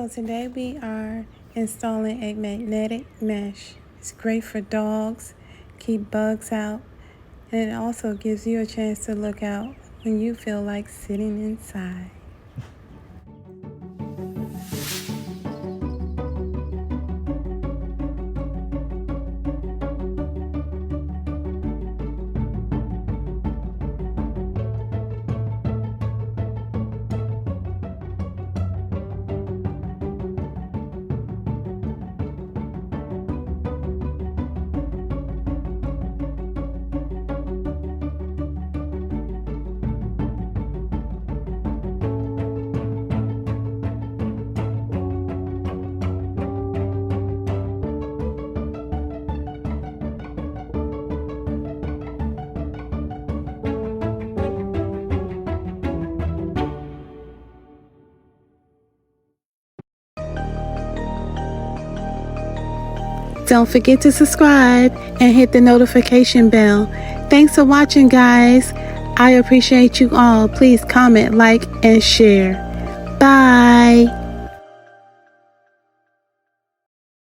So today we are installing a magnetic mesh. It's great for dogs, keep bugs out, and it also gives you a chance to look out when you feel like sitting inside. Don't forget to subscribe and hit the notification bell. Thanks for watching, guys. I appreciate you all. Please comment, like, and share. Bye.